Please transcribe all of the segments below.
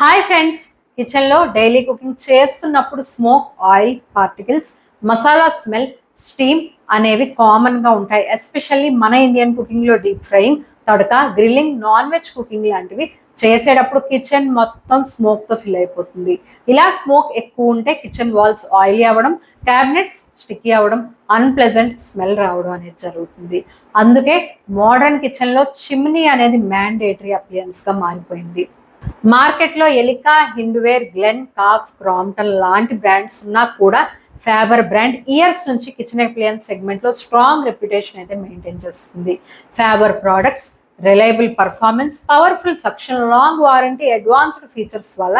Hi friends, కిచెన్లో daily cooking చేస్తున్నప్పుడు smoke, oil particles, masala smell, steam అనేవి కామన్గా ఉంటాయి. ఎస్పెషల్లీ మన ఇండియన్ కుకింగ్లో deep frying, tadka, grilling, non veg cooking లాంటివి చేసేటప్పుడు కిచెన్ మొత్తం స్మోక్తో ఫిల్ అయిపోతుంది. ఇలా స్మోక్ ఎక్కువ ఉంటే కిచెన్ వాల్స్ ఆయిలీ అవ్వడం, క్యాబినెట్స్ స్టిక్కీ అవ్వడం, అన్ప్లెజెంట్ స్మెల్ రావడం అనేది జరుగుతుంది. అందుకే మోడర్న్ కిచెన్లో చిమ్నీ అనేది మ్యాండేటరీ అప్లయన్స్గా మారిపోయింది. మార్కెట్లో ఎలికా, హిండ్వేర్, గ్లెన్, కాఫ్, క్రాంప్టన్ లాంటి బ్రాండ్స్ ఉన్నా కూడా ఫ్యాబర్ బ్రాండ్ ఇయర్స్ నుంచి కిచెన్ అప్లయన్స్ సెగ్మెంట్లో స్ట్రాంగ్ రెప్యుటేషన్ అయితే మెయింటైన్ చేస్తుంది. Faber products reliable performance, powerful suction, long warranty, advanced features వల్ల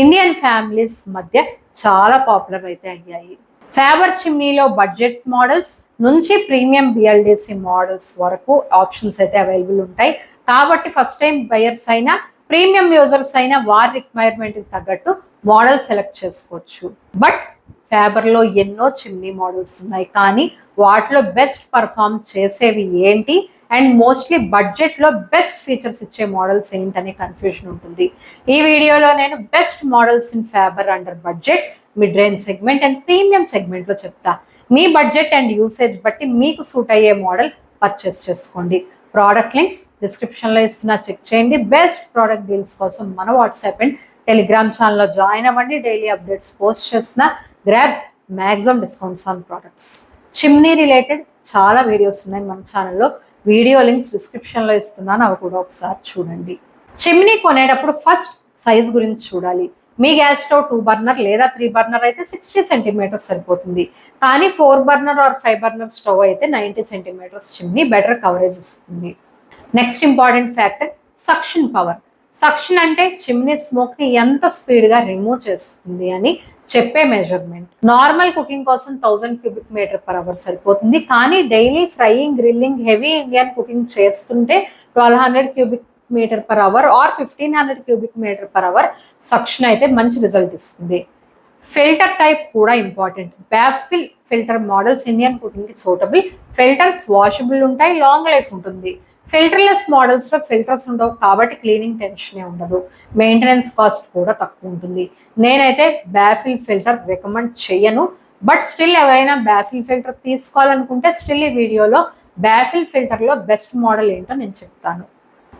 ఇండియన్ ఫ్యామిలీస్ మధ్య చాలా పాపులర్ అయితే అయ్యాయి. ఫ్యాబర్ చిమ్నీలో బడ్జెట్ మోడల్స్ నుంచి ప్రీమియం బిఎల్డిసి మోడల్స్ వరకు ఆప్షన్స్ అయితే అవైలబుల్ ఉంటాయి. కాబట్టి ఫస్ట్ టైం బయర్స్ అయినా, ప్రీమియం యూజర్స్ అయినా వారి రిక్వైర్మెంట్కి తగ్గట్టు మోడల్ సెలెక్ట్ చేసుకోవచ్చు. బట్ ఫ్యాబర్లో ఎన్నో చిమ్నీ మోడల్స్ ఉన్నాయి, కానీ వాటిలో బెస్ట్ పర్ఫామ్ చేసేవి ఏంటి అండ్ మోస్ట్లీ బడ్జెట్లో బెస్ట్ ఫీచర్స్ ఇచ్చే మోడల్స్ ఏంటనే కన్ఫ్యూజన్ ఉంటుంది. ఈ వీడియోలో నేను best models in Faber under budget, mid range segment and premium సెగ్మెంట్లో చెప్తా. మీ బడ్జెట్ అండ్ యూసేజ్ బట్టి మీకు సూట్ అయ్యే మోడల్ పర్చేస్ చేసుకోండి. ప్రోడక్ట్ లింక్స్ డిస్క్రిప్షన్లో ఇస్తున్నా, చెక్ చేయండి. బెస్ట్ ప్రోడక్ట్ డీల్స్ కోసం మన వాట్సాప్ అండ్ టెలిగ్రామ్ ఛానల్లో జాయిన్ అవ్వండి. డైలీ అప్డేట్స్ పోస్ట్ చేస్తున్నా. Grab maximum discounts on products. Chimney related చాలా వీడియోస్ ఉన్నాయి మన ఛానల్లో. వీడియో లింక్స్ డిస్క్రిప్షన్లో ఇస్తున్నాను, అవి కూడా ఒకసారి చూడండి. చిమ్నీ కొనేటప్పుడు ఫస్ట్ సైజ్ గురించి చూడాలి. మీ గ్యాస్ స్టవ్ 2 బర్నర్ లేదా 3 బర్నర్ అయితే 60 సెంటీమీటర్స్ సరిపోతుంది. కానీ 4 బర్నర్ ఆర్ 5 బర్నర్ స్టవ్ అయితే 90 సెంటీమీటర్స్ చిమ్నీ బెటర్ కవరేజ్ ఇస్తుంది. Next important factor suction power. Suction అంటే చిమ్నీ స్మోక్ని ఎంత స్పీడ్గా రిమూవ్ చేస్తుంది అని చెప్పే మెజర్మెంట్. నార్మల్ కుకింగ్ కోసం 1000 క్యూబిక్ మీటర్ పర్ అవర్ సరిపోతుంది. కానీ daily frying, grilling, heavy Indian cooking చేస్తుంటే 1200 cubic metre per hour or 1500 cubic metre per hour suction అయితే మంచి రిజల్ట్ ఇస్తుంది. ఫిల్టర్ టైప్ కూడా important. Baffle filter models Indian కుకింగ్కి suitable. Filters washable ఉంటాయి, long life ఉంటుంది. ఫిల్టర్లెస్ మోడల్స్లో ఫిల్టర్స్ ఉండవు కాబట్టి క్లీనింగ్ టెన్షనే ఉండదు. మెయింటెనెన్స్ కాస్ట్ కూడా తక్కువ ఉంటుంది. నేనైతే బాఫిల్ ఫిల్టర్ రికమెండ్ చేయను. బట్ స్టిల్ ఎవరైనా బాఫిల్ ఫిల్టర్ తీసుకోవాలనుకుంటే స్టిల్ ఈ వీడియోలో బాఫిల్ ఫిల్టర్లో బెస్ట్ మోడల్ ఏంటో నేను చెప్తాను.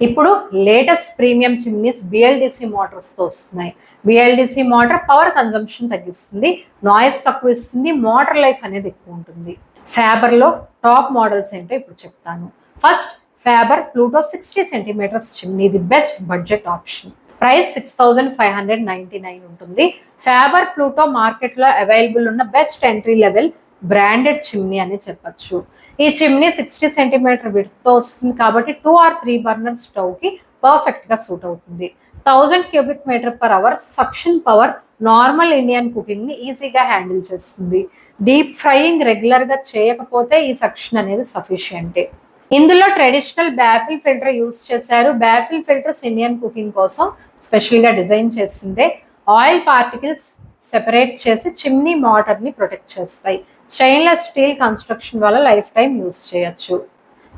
ఇప్పుడు లేటెస్ట్ ప్రీమియం చిమ్నీస్ బిఎల్డిసి మోటార్స్తో వస్తున్నాయి. బిఎల్డిసి మోటార్ పవర్ కన్జంప్షన్ తగ్గిస్తుంది, నాయిస్ తక్కువ ఇస్తుంది, మోటార్ లైఫ్ అనేది ఎక్కువ ఉంటుంది. ఫ్యాబర్లో టాప్ మోడల్స్ ఏంటో ఇప్పుడు చెప్తాను. First Faber Pluto 60 centimetres chimney, the best budget option. Price 6599 ఉంటుంది. ఫ్యాబర్ ప్లూటో మార్కెట్లో అవైలబుల్ ఉన్న best entry level branded chimney అని చెప్పచ్చు. ఈ చిమ్నీ 60 సెంటీమీటర్ విడ్త్తో వస్తుంది కాబట్టి 2 ఆర్ 3 బర్నర్ స్టవ్కి పర్ఫెక్ట్గా సూట్ అవుతుంది. 1000 cubic metre per hour suction power normal Indian కుకింగ్ని ఈజీగా హ్యాండిల్ చేస్తుంది. డీప్ ఫ్రైయింగ్ రెగ్యులర్గా చేయకపోతే ఈ సక్షన్ అనేది సఫిషియంటే. ఇందులో ట్రెడిషనల్ బాఫిల్ ఫిల్టర్ యూస్ చేశారు. బాఫిల్ ఫిల్టర్స్ ఇండియన్ కుకింగ్ కోసం స్పెషల్గా డిజైన్ చేసిందే. ఆయిల్ పార్టికల్స్ సెపరేట్ చేసి చిమ్నీ మోటార్ని ప్రొటెక్ట్ చేస్తాయి. స్టెయిన్లెస్ స్టీల్ కన్స్ట్రక్షన్ వల్ల లైఫ్ టైం యూస్ చేయొచ్చు.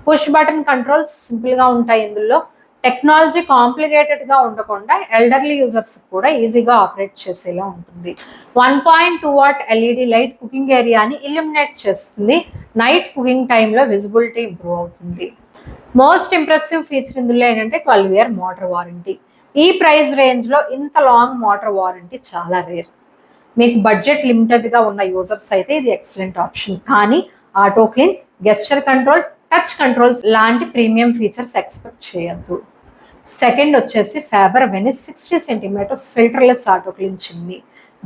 పుష్ బటన్ కంట్రోల్స్ సింపుల్గా ఉంటాయి. ఇందులో టెక్నాలజీ కాంప్లికేటెడ్గా ఉండకుండా ఎల్డర్లీ యూజర్స్ కూడా ఈజీగా ఆపరేట్ చేసేలా ఉంటుంది. 1.2 వాట్ ఎల్ఈడి లైట్ కుకింగ్ ఏరియాని ఇల్యూమినేట్ చేస్తుంది. నైట్ కుకింగ్ టైంలో విజిబిలిటీ ఇంప్రూవ్ అవుతుంది. మోస్ట్ ఇంప్రెసివ్ ఫీచర్ ఇందులో ఏంటంటే 12 ఇయర్ మోటార్ వారంటీ. ఈ ప్రైస్ రేంజ్లో ఇంత లాంగ్ మోటార్ వారంటీ చాలా రేర్. మీకు బడ్జెట్ లిమిటెడ్గా ఉన్న యూజర్స్ అయితే ఇది ఎక్సలెంట్ ఆప్షన్. కానీ auto clean, gesture control, touch controls లాంటి ప్రీమియం ఫీచర్స్ ఎక్స్పెక్ట్ చేయొద్దు. సెకండ్ వచ్చేసి Faber Venice 60 centimeters filterless auto clean chimney.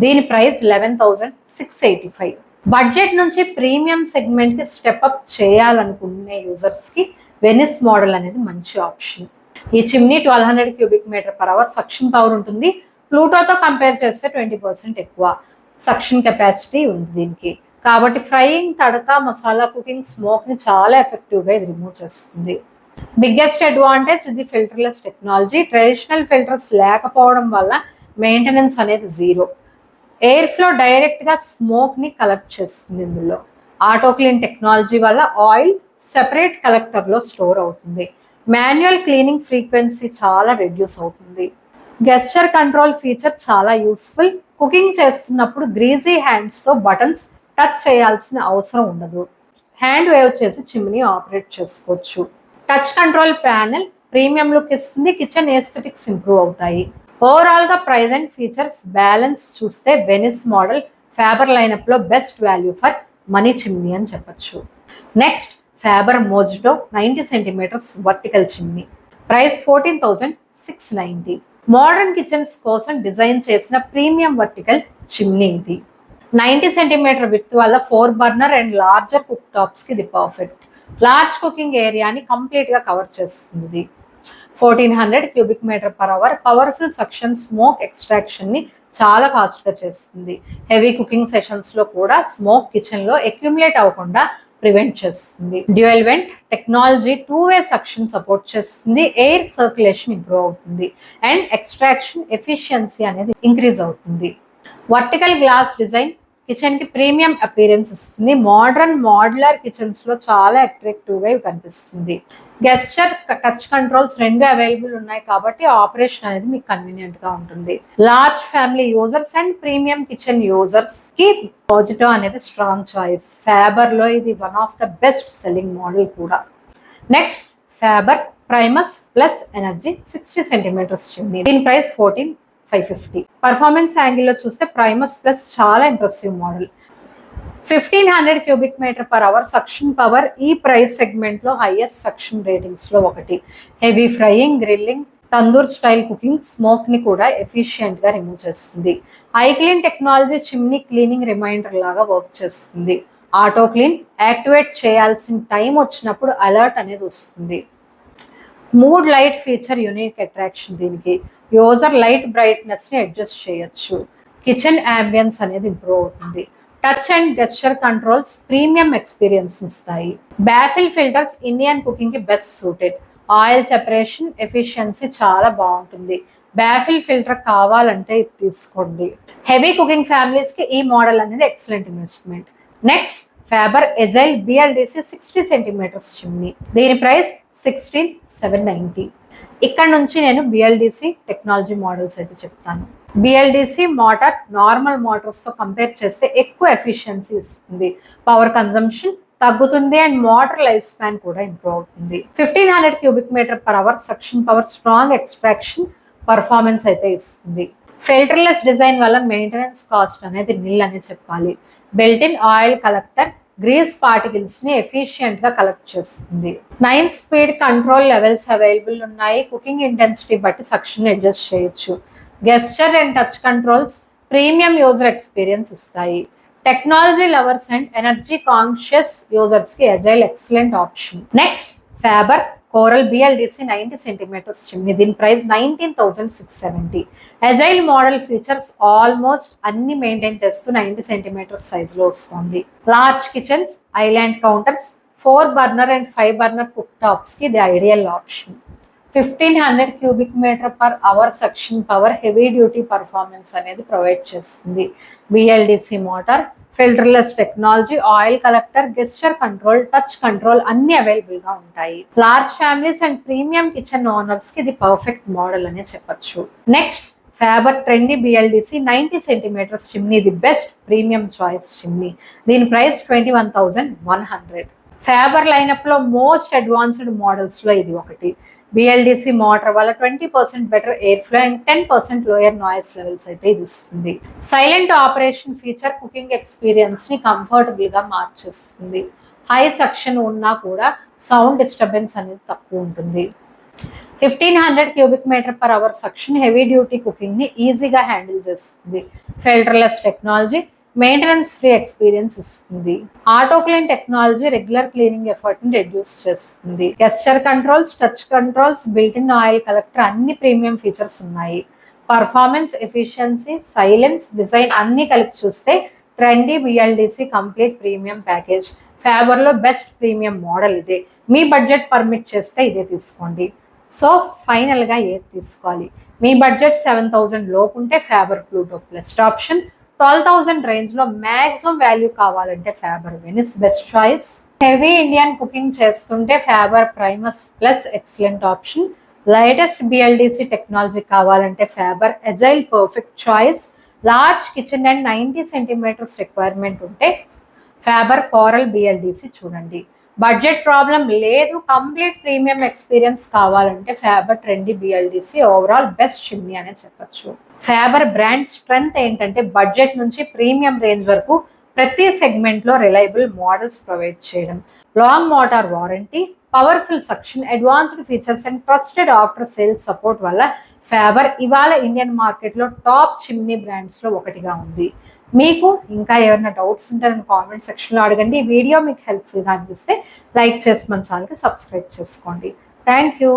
దీని ప్రైస్ 11,685. బడ్జెట్ నుంచి ప్రీమియం సెగ్మెంట్కి స్టెప్అప్ చేయాలనుకునే యూజర్స్కి వెనిస్ మోడల్ అనేది మంచి ఆప్షన్. ఈ chimney 1200 cubic metre per hour suction power ఉంటుంది. ప్లూటోతో కంపేర్ చేస్తే 20% ఎక్కువ సక్షన్ కెపాసిటీ ఉంది దీనికి. కాబట్టి ఫ్రైయింగ్, తడక, మసాలా కుకింగ్, స్మోక్ని చాలా ఎఫెక్టివ్గా ఇది రిమూవ్ చేస్తుంది. బిగ్గెస్ట్ అడ్వాంటేజ్ ఇది ఫిల్టర్లెస్ టెక్నాలజీ. ట్రెడిషనల్ ఫిల్టర్స్ లేకపోవడం వల్ల మెయింటెనెన్స్ అనేది జీరో. ఎయిర్ ఫ్లో డైరెక్ట్గా స్మోక్ని కలెక్ట్ చేస్తుంది. ఇందులో ఆటో క్లీన్ టెక్నాలజీ వల్ల ఆయిల్ సెపరేట్ కలెక్టర్లో స్టోర్ అవుతుంది. మాన్యువల్ క్లీనింగ్ ఫ్రీక్వెన్సీ చాలా రెడ్యూస్ అవుతుంది. గెస్చర్ కంట్రోల్ ఫీచర్ చాలా యూస్ఫుల్. కుకింగ్ చేస్తున్నప్పుడు గ్రీజీ హ్యాండ్స్తో బటన్స్ టచ్ చేయాల్సిన అవసరం ఉండదు. హ్యాండ్ వేవ్ చేసి చిమ్నీ ఆపరేట్ చేసుకోవచ్చు. Touch control panel premium look ఇస్తుంది. కిచెన్ ఏస్థెటిక్స్ ఇంప్రూవ్ అవుతాయి. ఓవరాల్గా ప్రైస్ అండ్ ఫీచర్స్ బ్యాలెన్స్ చూస్తే వెనిస్ మోడల్ ఫ్యాబర్ లైనప్లో best value for money chimney అని చెప్పచ్చు. Next Faber Mojito 90 centimetres vertical chimney. Price 14,690. Modern kitchens కోసం design చేసిన ప్రీమియం వర్టికల్ చిమ్నీ ఇది. 90 సెంటీమీటర్ విత్ వల్ల 4 బర్నర్ అండ్ లార్జర్ కుక్ టాప్స్కి ఇది పర్ఫెక్ట్. లార్జ్ కుకింగ్ ఏరియాని కంప్లీట్గా కవర్ చేస్తుంది. 1400 క్యూబిక్ మీటర్ పర్ అవర్ పవర్ఫుల్ సక్షన్ స్మోక్ ఎక్స్ట్రాక్షన్ని చాలా ఫాస్ట్గా చేస్తుంది. హెవీ కుకింగ్ సెషన్స్లో కూడా స్మోక్ కిచెన్లో అక్యుములేట్ అవ్వకుండా ప్రివెంట్ చేస్తుంది. Dual vent technology two way suction support చేస్తుంది. ఎయిర్ సర్క్యులేషన్ ఇంప్రూవ్ అవుతుంది అండ్ ఎక్స్ట్రాక్షన్ ఎఫిషియన్సీ అనేది ఇంక్రీజ్ అవుతుంది. వర్టికల్ గ్లాస్ డిజైన్ కిచెన్కి ప్రీమియం అపీరెన్స్ ఇస్తుంది. మోడర్న్ మోడ్యులర్ కిచెన్స్లో చాలా అట్రాక్టివ్గా కనిపిస్తుంది. గెస్చర్ టచ్ కంట్రోల్స్ 2 అవైలబుల్ ఉన్నాయి కాబట్టి ఆపరేషన్ అనేది మీకు కన్వీనియంట్గా ఉంటుంది. Large family users and premium kitchen యూజర్స్కి మోజిటో అనేది స్ట్రాంగ్ చాయిస్. ఫ్యాబర్లో ఇది one of the best selling model కూడా. Next Faber Primus plus energy 60 centimetres chimney. దీని ప్రైస్ 14,550. పర్ఫార్మెన్స్ యాంగిల్లో చూస్తే ప్రైమస్ ప్లస్ చాలా impressive model. 1500 cubic metre per hour suction power ఈ ప్రైస్ సెగ్మెంట్లో హైయెస్ట్ సక్షన్ రేటింగ్స్లో ఒకటి. Heavy frying, grilling, tandoor style cooking స్మోక్ని కూడా ఎఫిషియెంట్గా రిమూవ్ చేస్తుంది. I clean technology chimney cleaning reminder లాగా వర్క్ చేస్తుంది. ఆటో క్లీన్ యాక్టివేట్ చేయాల్సిన టైం వచ్చినప్పుడు అలర్ట్ అనేది వస్తుంది. Mood light feature unique attraction దీనికి. యూజర్ లైట్ బ్రైట్నెస్ని అడ్జస్ట్ చేయొచ్చు. కిచెన్ యాంబియన్స్ అనేది ఇంప్రూవ్ అవుతుంది. Touch and gesture controls premium experience ఇస్తాయి. బ్యాఫిల్ ఫిల్టర్స్ ఇండియన్ కుకింగ్కి best suited. Oil separation efficiency చాలా బాగుంటుంది. బ్యాఫిల్ ఫిల్టర్ కావాలంటే ఇది తీసుకోండి. హెవీ కుకింగ్ ఫ్యామిలీస్కి ఈ మోడల్ అనేది excellent investment. Next Faber Agile BLDC 60 centimetres chimney. దీని ప్రైస్ 16,790. ఇక్కడ నుంచి నేను బిఎల్డిసి టెక్నాలజీ మోడల్స్ అయితే చెప్తాను. బిఎల్డిసి మోటార్ నార్మల్ మోటార్స్తో కంపేర్ చేస్తే ఎక్కువ ఎఫిషియన్సీ ఇస్తుంది. పవర్ కన్జంప్షన్ తగ్గుతుంది అండ్ మోటార్ లైఫ్ స్పాన్ కూడా ఇంప్రూవ్ అవుతుంది. 1500 cubic metre per hour suction power strong extraction performance అయితే ఇస్తుంది. ఫిల్టర్లెస్ డిజైన్ వల్ల మెయింటెనెన్స్ కాస్ట్ అనేది నిల్ అని చెప్పాలి. బిల్ట్-ఇన్ ఆయిల్ కలెక్టర్ గ్రీస్ పార్టికల్స్ని ఎఫిషియెంట్గా కలెక్ట్ చేస్తుంది. 9 స్పీడ్ కంట్రోల్ లెవెల్స్ అవైలబుల్ ఉన్నాయి. కుకింగ్ ఇంటెన్సిటీ బట్టి సక్షన్ అడ్జస్ట్ చేయొచ్చు. Gesture and touch controls premium user experience ఇస్తాయి. Technology lovers and energy conscious యూజర్స్కి Agile excellent option. Next Faber Coral BLDC 90 centimetres chimney. దీని price 19,670. Agile model features almost అన్ని maintain చేస్తూ 90 centimetres సైజ్లో వస్తుంది. Large kitchens, island counters, 4 burner and 5 burner cook టాప్స్కి ఇది ideal option. 1500 cubic metre per hour suction power heavy duty performance అనేది provide చేస్తుంది. BLDC motor, filterless technology, oil collector, gesture control, touch control అన్ని అవైలబుల్గా ఉంటాయి. Large families and premium kitchen ఓనర్స్కి ఇది perfect model అనే చెప్పచ్చు. Next Faber trendy BLDC 90 centimetres chimney. The best premium choice chimney. దీని ప్రైస్ 21,100. ఫ్యాబర్ లైనప్లో మోస్ట్ అడ్వాన్స్డ్ మోడల్స్లో ఇది ఒకటి. బిఎల్డిసి మోటార్ వల్ల 20% better air flow and 10% lower noise levels అయితే ఇది ఇస్తుంది. సైలెంట్ ఆపరేషన్ ఫీచర్ కుకింగ్ ఎక్స్పీరియన్స్ని కంఫర్టబుల్గా మార్చేస్తుంది. హై సక్షన్ ఉన్నా కూడా సౌండ్ డిస్టర్బెన్స్ అనేది తక్కువ ఉంటుంది. 1500 cubic metre per hour suction heavy duty కుకింగ్ని ఈజీగా హ్యాండిల్ చేస్తుంది. Filterless technology maintenance free experience ఇస్తుంది. Auto clean technology regular cleaning ఎఫర్ట్ని రెడ్యూస్ చేస్తుంది. Gesture controls, touch controls, built in oil collector అన్ని ప్రీమియం ఫీచర్స్ ఉన్నాయి. పర్ఫార్మెన్స్, ఎఫిషియన్సీ, సైలెన్స్, డిజైన్ అన్ని కలిపి చూస్తే trendy BLDC complete premium package. ఫ్యాబర్లో బెస్ట్ ప్రీమియం మోడల్ ఇదే. మీ బడ్జెట్ పర్మిట్ చేస్తే ఇదే తీసుకోండి. సో ఫైనల్గా ఏది తీసుకోవాలి? మీ బడ్జెట్ 7,000 లోపు ఉంటే ఫ్యాబర్ ప్లూటో బెస్ట్ ఆప్షన్. 12,000 రేంజ్లో మ్యాక్సిమం వాల్యూ కావాలంటే Faber Venice best choice. Heavy Indian cooking చేస్తుంటే Faber Primus plus excellent option. Latest BLDC technology కావాలంటే Faber Agile perfect choice. Large kitchen and 90 centimetres requirement ఉంటే Faber Coral BLDC చూడండి. Budget problem లేదు, complete premium experience కావాలంటే Faber trendy BLDC overall best chimney అనే చెప్పొచ్చు. Faber brand strength ఏంటంటే budget నుంచి premium range వరకు ప్రతి సెగ్మెంట్లో రిలయబుల్ మోడల్స్ ప్రొవైడ్ చేయడం, long motor warranty, powerful suction, advanced features and trusted after sales support వల్ల ఫ్యాబర్ ఇవాళ ఇండియన్ మార్కెట్లో టాప్ చిమ్నీ బ్రాండ్స్లో ఒకటిగా ఉంది. మీకు ఇంకా ఏమైనా డౌట్స్ ఉంటే నన్ను కామెంట్ సెక్షన్లో అడగండి. ఈ వీడియో మీకు హెల్ప్ఫుల్గా అనిపిస్తే లైక్ చేసి మన ఛానల్కి సబ్స్క్రైబ్ చేసుకోండి. Thank you.